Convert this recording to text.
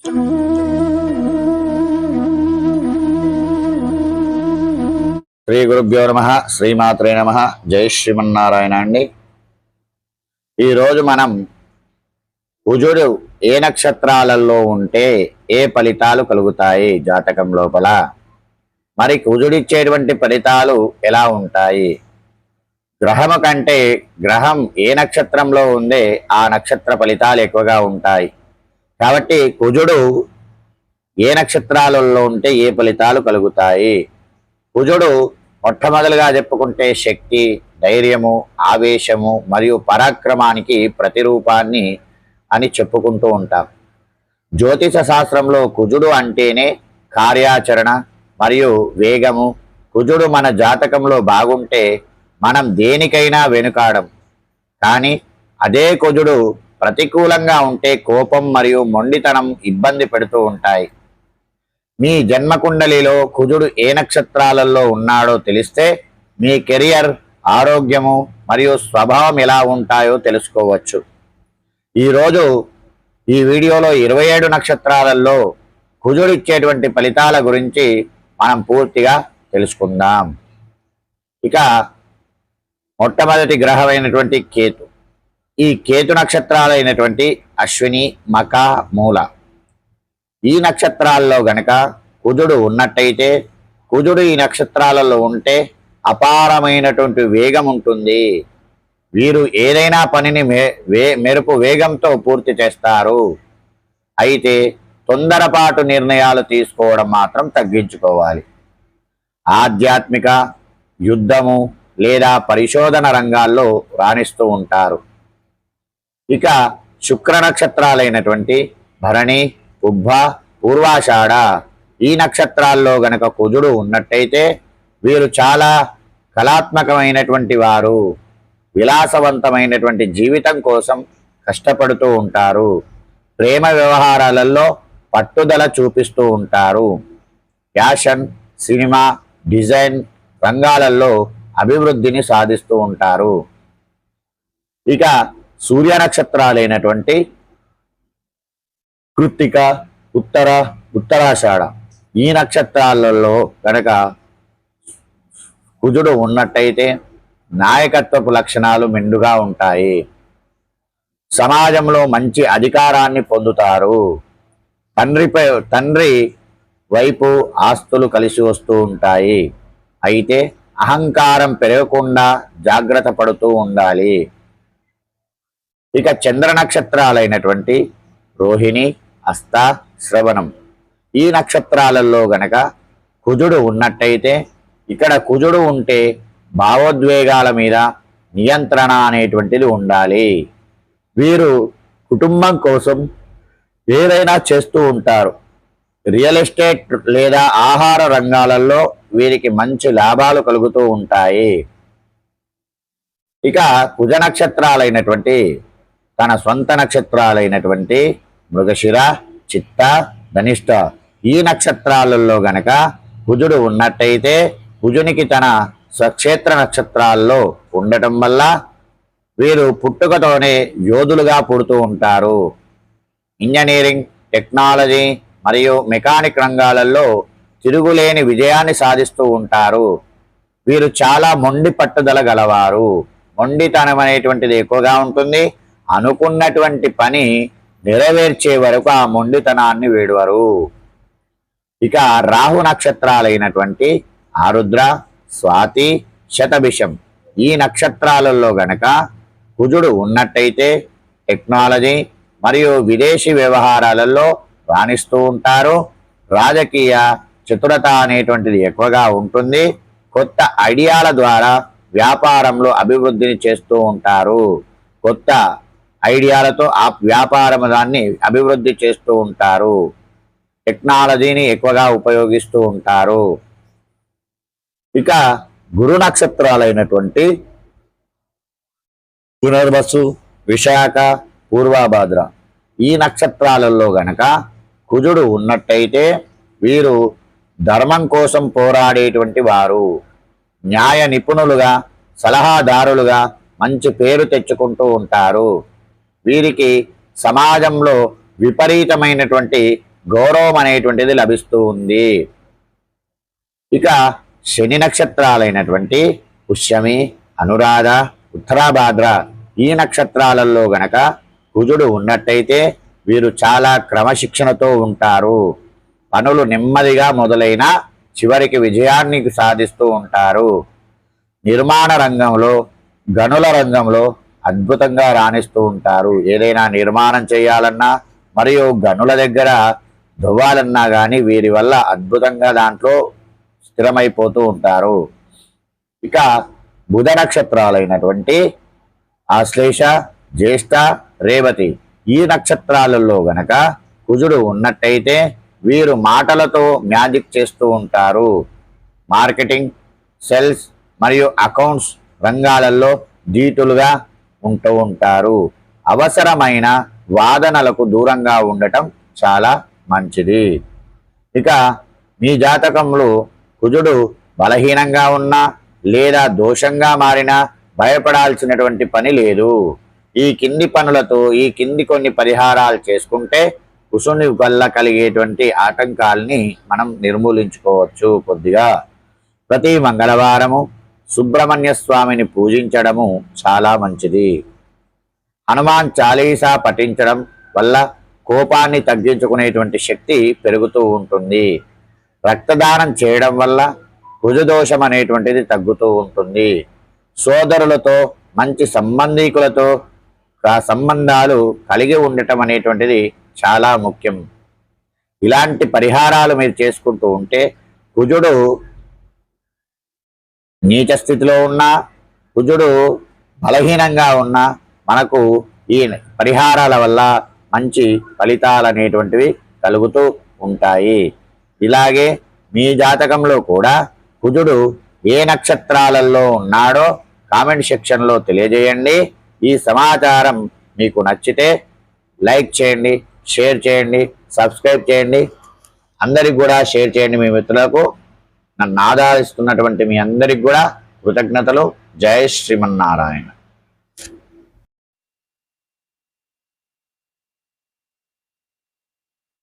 శ్రీ గురుభ్యో నమః, శ్రీమాత్రే నమః. జై శ్రీమన్నారాయణ అండి. ఈరోజు మనం కుజుడు ఏ నక్షత్రాలలో ఉంటే ఏ ఫలితాలు కలుగుతాయి జాతకం లోపల, మరి కుజుడిచ్చేటువంటి ఫలితాలు ఎలా ఉంటాయి, గ్రహము కంటే గ్రహం ఏ నక్షత్రంలో ఉందే ఆ నక్షత్ర ఫలితాలు ఎక్కువగా ఉంటాయి. కాబట్టి కుజుడు ఏ నక్షత్రాలలో ఉంటే ఏ ఫలితాలు కలుగుతాయి. కుజుడు మొట్టమొదలుగా చెప్పుకుంటే శక్తి, ధైర్యము, ఆవేశము మరియు పరాక్రమానికి ప్రతిరూపాన్ని అని చెప్పుకుంటూ ఉంటాం. జ్యోతిష శాస్త్రంలో కుజుడు అంటేనే కార్యాచరణ మరియు వేగము. కుజుడు మన జాతకంలో బాగుంటే మనం దేనికైనా వెనుకాడం. కానీ అదే కుజుడు ప్రతికూలంగా ఉంటే కోపం మరియు మొండితనం ఇబ్బంది పెడుతూ ఉంటాయి. మీ జన్మకుండలిలో కుజుడు ఏ నక్షత్రాలలో ఉన్నాడో తెలిస్తే మీ కెరియర్, ఆరోగ్యము మరియు స్వభావం ఎలా ఉంటాయో తెలుసుకోవచ్చు. ఈరోజు ఈ వీడియోలో 27 నక్షత్రాలలో కుజుడు ఇచ్చేటువంటి ఫలితాల గురించి మనం పూర్తిగా తెలుసుకుందాం. ఇక మొట్టమొదటి గ్రహమైనటువంటి కేతు. ఈ కేతు నక్షత్రాలైనటువంటి అశ్విని, మక, మూల. ఈ నక్షత్రాల్లో గనక కుజుడు ఉన్నట్టయితే, కుజుడు ఈ నక్షత్రాలలో ఉంటే అపారమైనటువంటి వేగం ఉంటుంది. వీరు ఏదైనా పనిని మెరుపు వేగంతో పూర్తి చేస్తారు. అయితే తొందరపాటు నిర్ణయాలు తీసుకోవడం మాత్రం తగ్గించుకోవాలి. ఆధ్యాత్మిక, యుద్ధము లేదా పరిశోధన రంగాల్లో రాణిస్తూ ఉంటారు. ఇక శుక్ర నక్షత్రాలైనటువంటి భరణి, పుబ్బ, పూర్వాషాఢ ఈ నక్షత్రాల్లో గనక కుజుడు ఉన్నట్టయితే వీరు చాలా కళాత్మకమైనటువంటి వారు. విలాసవంతమైనటువంటి జీవితం కోసం కష్టపడుతూ ఉంటారు. ప్రేమ వ్యవహారాలలో పట్టుదల చూపిస్తూ ఉంటారు. ఫ్యాషన్, సినిమా, డిజైన్ రంగాలలో అభివృద్ధిని సాధిస్తూ ఉంటారు. ఇక సూర్య నక్షత్రాలైనటువంటి కృత్తిక, ఉత్తరాషాఢ ఈ నక్షత్రాలలో కనుక కుజుడు ఉన్నట్టయితే నాయకత్వపు లక్షణాలు మెండుగా ఉంటాయి. సమాజంలో మంచి అధికారాన్ని పొందుతారు. తండ్రి వైపు ఆస్తులు కలిసి వస్తూ ఉంటాయి. అయితే అహంకారం పెరగకుండా జాగ్రత్త పడుతూ ఉండాలి. ఇక చంద్ర నక్షత్రాలైనటువంటి రోహిణి, హస్త, శ్రవణం ఈ నక్షత్రాలలో గనక కుజుడు ఉన్నట్టయితే, ఇక్కడ కుజుడు ఉంటే భావోద్వేగాల మీద నియంత్రణ అనేటువంటిది ఉండాలి. వీరు కుటుంబం కోసం ఏదైనా చేస్తూ ఉంటారు. రియల్ ఎస్టేట్ లేదా ఆహార రంగాలలో వీరికి మంచి లాభాలు కలుగుతూ ఉంటాయి. ఇక కుజ నక్షత్రాలైనటువంటి తన సొంత నక్షత్రాలైనటువంటి మృగశిర, చిత్త, ధనిష్ట ఈ నక్షత్రాలలో గనక కుజుడు ఉన్నట్టయితే, కుజునికి తన స్వక్షేత్ర నక్షత్రాల్లో ఉండటం వల్ల వీరు పుట్టుకతోనే యోధులుగా పుడుతూ ఉంటారు. ఇంజనీరింగ్, టెక్నాలజీ మరియు మెకానిక్ రంగాలలో తిరుగులేని విజయాన్ని సాధిస్తూ ఉంటారు. వీరు చాలా మొండి పట్టుదల గలవారు. మొండితనం అనేటువంటిది ఎక్కువగా ఉంటుంది. అనుకున్నటువంటి పని నెరవేర్చే వరకు ఆ మొండితనాన్ని వీడవరు. ఇక రాహు నక్షత్రాలైనటువంటి ఆరుద్ర, స్వాతి, శతభిషం ఈ నక్షత్రాలలో గనక కుజుడు ఉన్నట్టయితే టెక్నాలజీ మరియు విదేశీ వ్యవహారాలలో రాణిస్తూ ఉంటారు. రాజకీయ చతురత అనేటువంటిది ఎక్కువగా ఉంటుంది. కొత్త ఐడియాల ద్వారా వ్యాపారంలో అభివృద్ధిని చేస్తూ ఉంటారు. కొత్త ఐడియాలతో ఆ వ్యాపారం దాన్ని అభివృద్ధి చేస్తూ ఉంటారు. టెక్నాలజీని ఎక్కువగా ఉపయోగిస్తూ ఉంటారు. ఇక గురు నక్షత్రాలైనటువంటి పునర్వసు, విశాఖ, పూర్వభాద్ర ఈ నక్షత్రాలలో గనక కుజుడు ఉన్నట్టయితే వీరు ధర్మం కోసం పోరాడేటువంటి వారు. న్యాయ నిపుణులుగా, సలహాదారులుగా మంచి పేరు తెచ్చుకుంటూ ఉంటారు. వీరికి సమాజంలో విపరీతమైనటువంటి గౌరవం అనేటువంటిది లభిస్తూ ఉంది. ఇక శని నక్షత్రాలైనటువంటి పుష్యమి, అనురాధ, ఉత్తరాభాద్ర ఈ నక్షత్రాలలో గనక కుజుడు ఉన్నట్టయితే వీరు చాలా క్రమశిక్షణతో ఉంటారు. పనులు నెమ్మదిగా మొదలైన చివరికి విజయాన్ని సాధిస్తూ ఉంటారు. నిర్మాణ రంగంలో, గనుల రంగంలో అద్భుతంగా రాణిస్తూ ఉంటారు. ఏదైనా నిర్మాణం చేయాలన్నా మరియు గనుల దగ్గర దువ్వాలన్నా కానీ వీరి వల్ల అద్భుతంగా దాంట్లో స్థిరమైపోతూ ఉంటారు. ఇక బుధ నక్షత్రాలైనటువంటి ఆశ్లేష, జ్యేష్ఠ, రేవతి ఈ నక్షత్రాలలో గనక కుజుడు ఉన్నట్టయితే వీరు మాటలతో మ్యాజిక్ చేస్తూ ఉంటారు. మార్కెటింగ్, సేల్స్ మరియు అకౌంట్స్ రంగాలలో ధీటులుగా ఉంటూ ఉంటారు. అవసరమైన వాదనలకు దూరంగా ఉండటం చాలా మంచిది. ఇక మీ జాతకంలో కుజుడు బలహీనంగా ఉన్నా లేదా దోషంగా మారినా భయపడాల్సినటువంటి పని లేదు. ఈ కింది పనులతో ఈ కింది కొన్ని పరిహారాలు చేసుకుంటే కుజుని వల్ల కలిగేటువంటి ఆటంకాల్ని మనం నిర్మూలించుకోవచ్చు. కొద్దిగా ప్రతి మంగళవారము సుబ్రహ్మణ్య స్వామిని పూజించడము చాలా మంచిది. హనుమాన్ చాలీసా పఠించడం వల్ల కోపాన్ని తగ్గించుకునేటువంటి శక్తి పెరుగుతూ ఉంటుంది. రక్తదానం చేయడం వల్ల కుజదోషం అనేటువంటిది తగ్గుతూ ఉంటుంది. సోదరులతో, మంచి సంబంధీకులతో సంబంధాలు కలిగి ఉండటం అనేటువంటిది చాలా ముఖ్యం. ఇలాంటి పరిహారాలు మీరు చేసుకుంటూ ఉంటే కుజుడు నీచ స్థితిలో ఉన్నా, కుజుడు బలహీనంగా ఉన్నా మనకు ఈ పరిహారాల వల్ల మంచి ఫలితాలు అనేటువంటివి కలుగుతూ ఉంటాయి. ఇలాగే మీ జాతకంలో కూడా కుజుడు ఏ నక్షత్రాలలో ఉన్నాడో కామెంట్ సెక్షన్లో తెలియజేయండి. ఈ సమాచారం మీకు నచ్చితే లైక్ చేయండి, షేర్ చేయండి, సబ్స్క్రైబ్ చేయండి. అందరికి కూడా షేర్ చేయండి మీ మిత్రులకు. నన్ను ఆదరిస్తున్నటువంటి మీ అందరికి కూడా కృతజ్ఞతలు. జై శ్రీమన్నారాయణ.